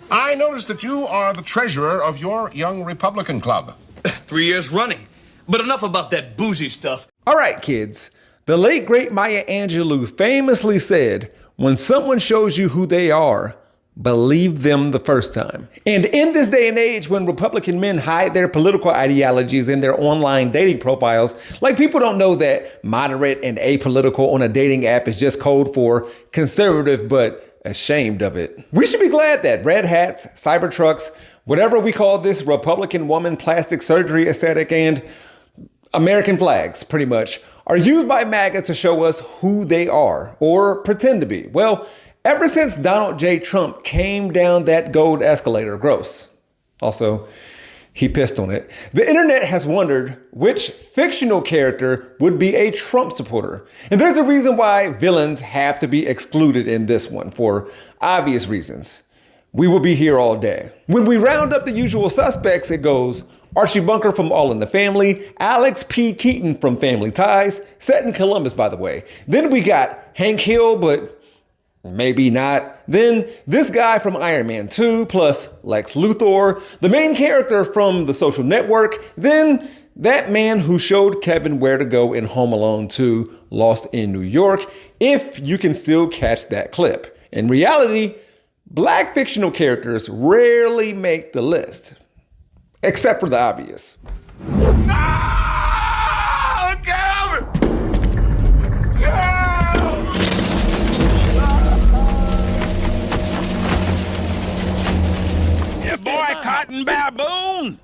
I noticed that you are the treasurer of your Young Republican Club. 3 years running. But enough about that bougie stuff. All right, kids. The late, great Maya Angelou famously said, when someone shows you who they are, believe them the first time. And in this day and age when Republican men hide their political ideologies in their online dating profiles, like people don't know that moderate and apolitical on a dating app is just code for conservative but ashamed of it. We should be glad that red hats, cybertrucks, whatever we call this Republican woman plastic surgery aesthetic, and American flags, pretty much, are used by MAGA to show us who they are, or pretend to be. Well, ever since Donald J. Trump came down that gold escalator, gross. Also, he pissed on it. The internet has wondered which fictional character would be a Trump supporter. And there's a reason why villains have to be excluded in this one, for obvious reasons. We will be here all day. When we round up the usual suspects, it goes Archie Bunker from All in the Family, Alex P. Keaton from Family Ties, set in Columbus, by the way. Then we got Hank Hill, but maybe not. Then this guy from Iron Man 2, plus Lex Luthor, the main character from The Social Network, then that man who showed Kevin where to go in Home Alone 2, Lost in New York, if you can still catch that clip. In reality, black fictional characters rarely make the list. Except for the obvious. No! Calvin! You boycotting baboon?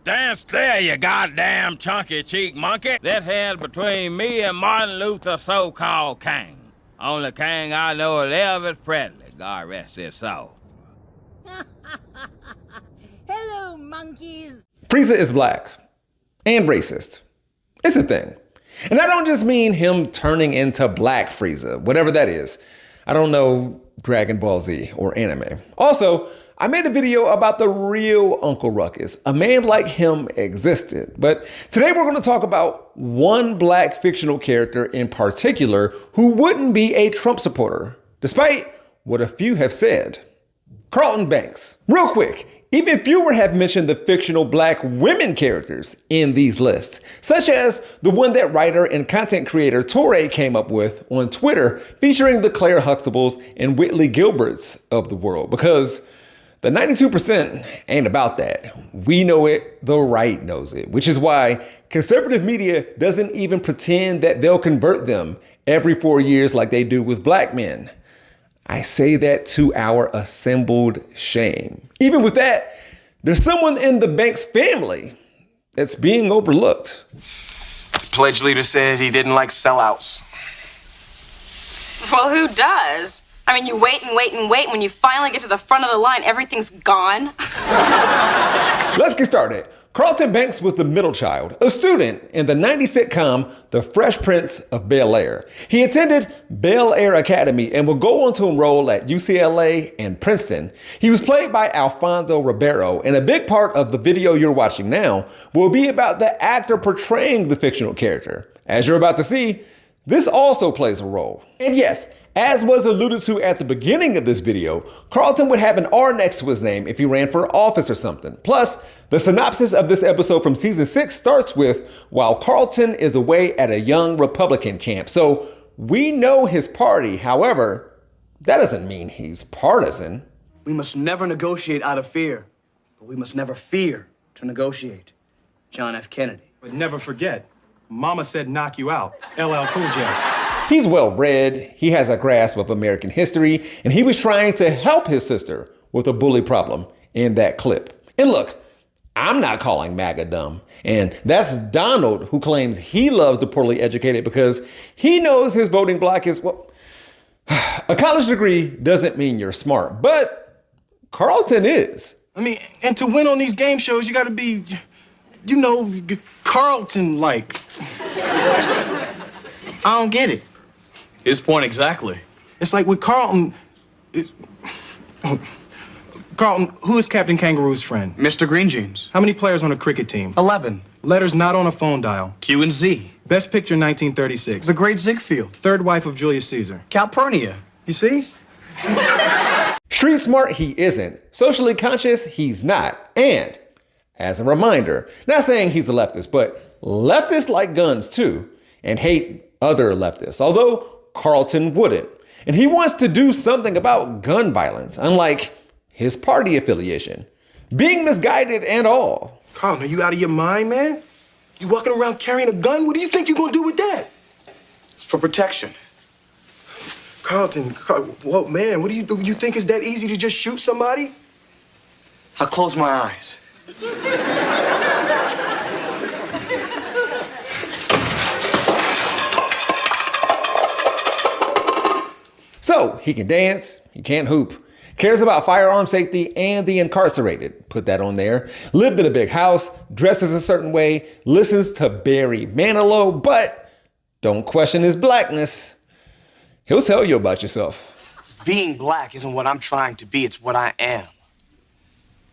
Stand still, you goddamn chunky cheek monkey. That head between me and Martin Luther, so-called king. Only king I know is Elvis Presley. God rest his soul. Hello, monkeys. Frieza is black and racist. It's a thing. And I don't just mean him turning into Black Frieza, whatever that is. I don't know Dragon Ball Z or anime. Also, I made a video about the real Uncle Ruckus. A man like him existed. But today we're going to talk about one black fictional character in particular who wouldn't be a Trump supporter, despite what a few have said. Carlton Banks. Real quick, even fewer have mentioned the fictional black women characters in these lists, such as the one that writer and content creator Torre came up with on Twitter, featuring the Claire Huxtables and Whitley Gilberts of the world, because the 92% ain't about that. We know it, the right knows it, which is why conservative media doesn't even pretend that they'll convert them every 4 years like they do with black men. I say that to our assembled shame. Even with that, there's someone in the Banks family that's being overlooked. The pledge leader said he didn't like sellouts. Well, who does? I mean, you wait and wait and wait. When you finally get to the front of the line, everything's gone. Let's get started. Carlton Banks was the middle child, a student in the 90s sitcom The Fresh Prince of Bel-Air. He attended Bel-Air Academy and would go on to enroll at UCLA and Princeton. He was played by Alphonso Ribeiro, and a big part of the video you're watching now will be about the actor portraying the fictional character. As you're about to see, this also plays a role. And yes, as was alluded to at the beginning of this video, Carlton would have an R next to his name if he ran for office or something. Plus, the synopsis of this episode from season 6 starts with, while Carlton is away at a young Republican camp. So we know his party. However, that doesn't mean he's partisan. We must never negotiate out of fear, but we must never fear to negotiate. John F. Kennedy. But never forget, Mama said knock you out. LL Cool J. He's well-read, he has a grasp of American history, and he was trying to help his sister with a bully problem in that clip. And look, I'm not calling MAGA dumb. And that's Donald, who claims he loves the poorly educated because he knows his voting block is, well, a college degree doesn't mean you're smart, but Carlton is. I mean, and to win on these game shows, you gotta be, you know, Carlton-like. I don't get it. His point exactly. It's like with Carlton, Carlton, who is Captain Kangaroo's friend? Mr. Green Jeans. How many players on a cricket team? 11. Letters not on a phone dial. Q and Z. Best picture 1936. The Great Ziegfeld. Third wife of Julius Caesar. Calpurnia. You see? Street smart, he isn't. Socially conscious, he's not. And, as a reminder, not saying he's a leftist, but leftists like guns too, and hate other leftists, although Carlton wouldn't. And he wants to do something about gun violence, unlike his party affiliation. Being misguided and all. Carlton, are you out of your mind, man? You walking around carrying a gun? What do you think you're gonna do with that? It's for protection. Carlton, whoa, man, what do you think is that easy to just shoot somebody? I'll close my eyes. So he can dance, he can't hoop, cares about firearm safety and the incarcerated, put that on there, lived in a big house, dresses a certain way, listens to Barry Manilow, but don't question his blackness. He'll tell you about yourself. Being black isn't what I'm trying to be, it's what I am.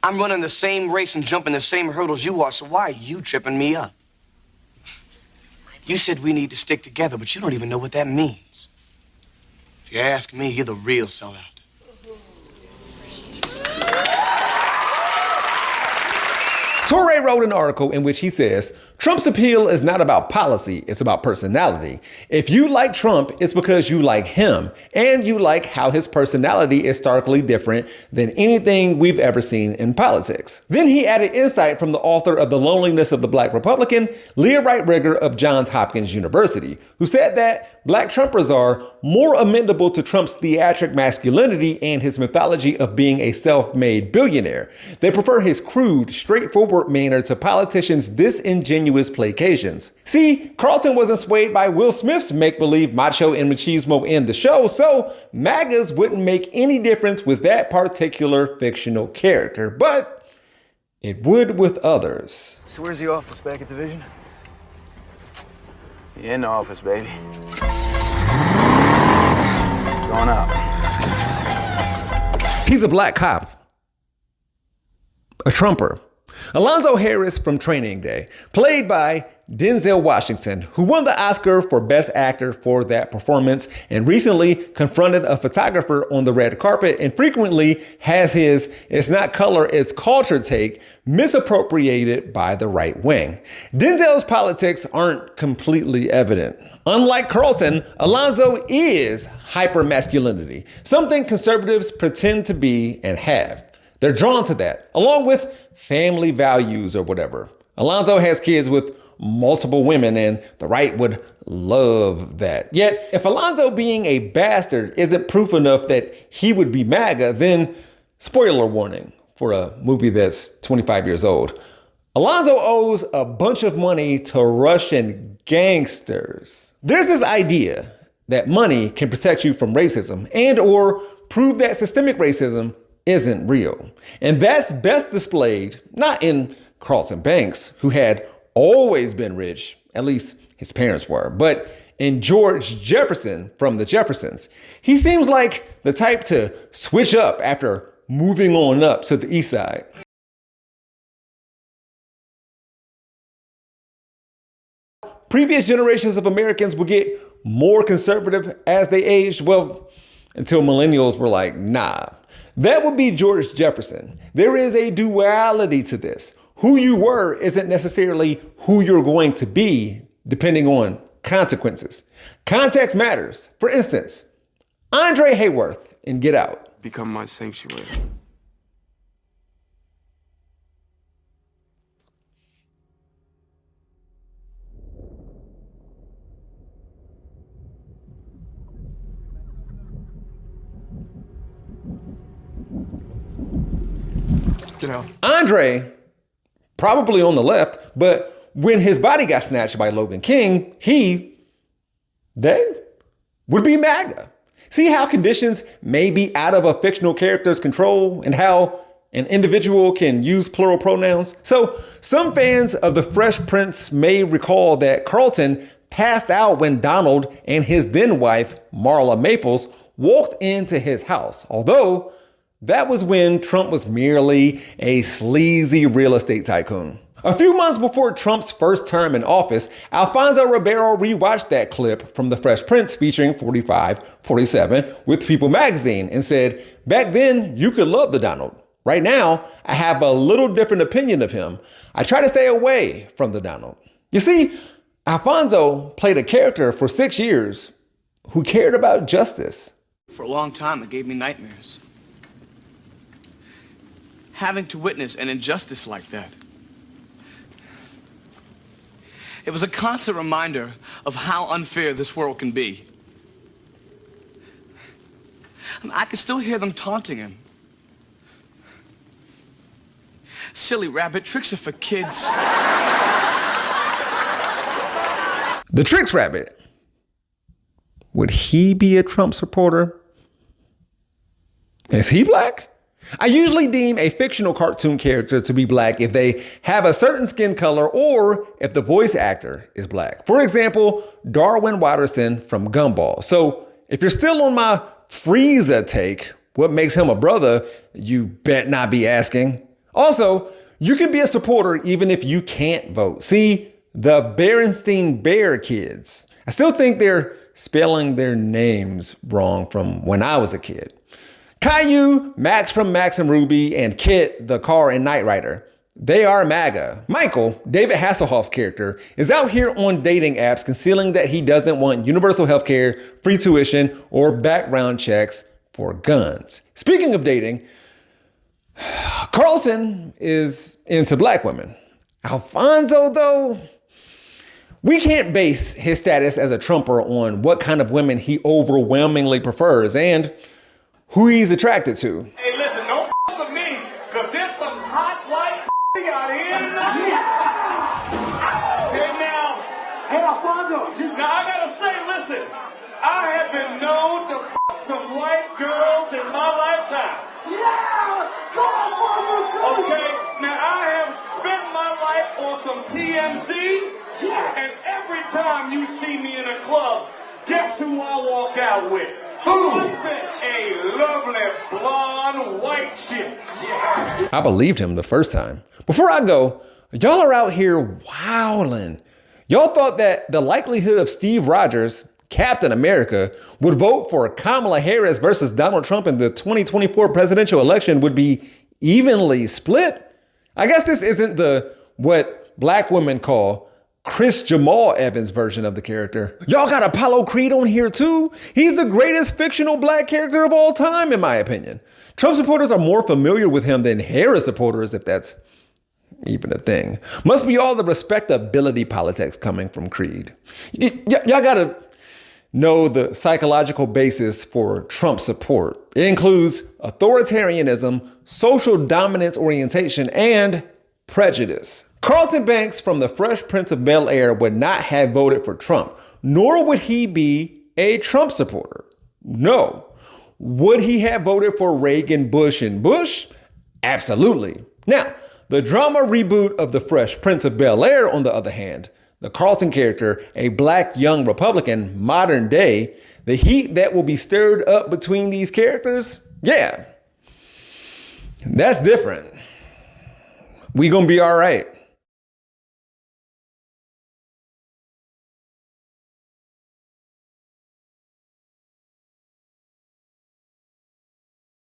I'm running the same race and jumping the same hurdles you are, so why are you tripping me up? You said we need to stick together, but you don't even know what that means. If you ask me, you're the real sellout. Torre wrote an article in which he says, Trump's appeal is not about policy, it's about personality. If you like Trump, it's because you like him, and you like how his personality is starkly different than anything we've ever seen in politics. Then he added insight from the author of The Loneliness of the Black Republican, Leah Wright Rigger of Johns Hopkins University, who said that Black Trumpers are more amenable to Trump's theatric masculinity and his mythology of being a self-made billionaire. They prefer his crude, straightforward manner to politicians' disingenuous placations. See, Carlton wasn't swayed by Will Smith's make-believe macho and machismo in the show, so MAGAs wouldn't make any difference with that particular fictional character, but it would with others. So where's the office, back at Division? You in the office, baby. Going up. He's a black cop. A Trumper. Alonzo Harris from Training Day, played by Denzel Washington, who won the Oscar for Best Actor for that performance and recently confronted a photographer on the red carpet and frequently has his "it's not color, it's culture" take misappropriated by the right wing. Denzel's politics aren't completely evident. Unlike Carlton, Alonzo is hypermasculinity, something conservatives pretend to be and have. They're drawn to that, along with family values or whatever. Alonzo has kids with multiple women and the right would love that. Yet, if Alonzo being a bastard isn't proof enough that he would be MAGA, then spoiler warning for a movie that's 25 years old. Alonzo owes a bunch of money to Russian gangsters. There's this idea that money can protect you from racism and or prove that systemic racism isn't real. And that's best displayed not in Carlton Banks, who had always been rich, at least his parents were, but in George Jefferson from the Jeffersons. He seems like the type to switch up after moving on up to the east side. Previous generations of Americans would get more conservative as they aged, well, until millennials were like, nah. That would be George Jefferson. There is a duality to this. Who you were isn't necessarily who you're going to be, depending on consequences. Context matters. For instance, Andre Hayworth in Get Out. Become my sanctuary. Andre, probably on the left, but when his body got snatched by Logan King, they would be MAGA. See how conditions may be out of a fictional character's control and how an individual can use plural pronouns? So some fans of The Fresh Prince may recall that Carlton passed out when Donald and his then wife, Marla Maples, walked into his house, although that was when Trump was merely a sleazy real estate tycoon. A few months before Trump's first term in office, Alphonso Ribeiro rewatched that clip from The Fresh Prince featuring 45, 47 with People magazine and said, back then you could love the Donald. Right now, I have a little different opinion of him. I try to stay away from the Donald. You see, Alfonso played a character for 6 years who cared about justice. For a long time, it gave me nightmares. Having to witness an injustice like that. It was a constant reminder of how unfair this world can be. I could still hear them taunting him. Silly rabbit, tricks are for kids. The Tricks Rabbit. Would he be a Trump supporter? Is he black? I usually deem a fictional cartoon character to be black if they have a certain skin color or if the voice actor is black. For example, Darwin Watterson from Gumball. So if you're still on my Frieza take, what makes him a brother, you bet not be asking. Also, you can be a supporter even if you can't vote. See, the Berenstein Bear kids. I still think they're spelling their names wrong from when I was a kid. Caillou, Max from Max and Ruby, and Kit, the car in Knight Rider. They are MAGA. Michael, David Hasselhoff's character, is out here on dating apps concealing that he doesn't want universal health care, free tuition, or background checks for guns. Speaking of dating, Carlton is into black women. Alfonso, though, we can't base his status as a Trumper on what kind of women he overwhelmingly prefers and who he's attracted to. Hey, listen, don't f with me, because there's some hot white out here tonight. Okay, now. Hey, Alfonso. Now, I gotta say, listen, I have been known to f some white girls in my lifetime. Yeah! Come on, Alfonso, okay, now I have spent my life on some TMZ. Yes! And every time you see me in a club, guess who I walk out with? Who? A lovely blonde white chick. Yeah. I believed him the first time. Before I go, y'all are out here wilding. Y'all thought that the likelihood of Steve Rogers, Captain America, would vote for Kamala Harris versus Donald Trump in the 2024 presidential election would be evenly split? I guess this isn't the what black women call Chris Jamal Evans version of the character. Y'all got Apollo Creed on here too? He's the greatest fictional black character of all time, in my opinion. Trump supporters are more familiar with him than Harris supporters, if that's even a thing. Must be all the respectability politics coming from Creed. Y'all gotta know the psychological basis for Trump support. It includes authoritarianism, social dominance orientation, and prejudice. Carlton Banks from The Fresh Prince of Bel-Air would not have voted for Trump, nor would he be a Trump supporter. No. Would he have voted for Reagan, Bush, and Bush? Absolutely. Now, the drama reboot of The Fresh Prince of Bel-Air, on the other hand, the Carlton character, a black young Republican, modern day, the heat that will be stirred up between these characters, yeah, that's different. We gonna be all right.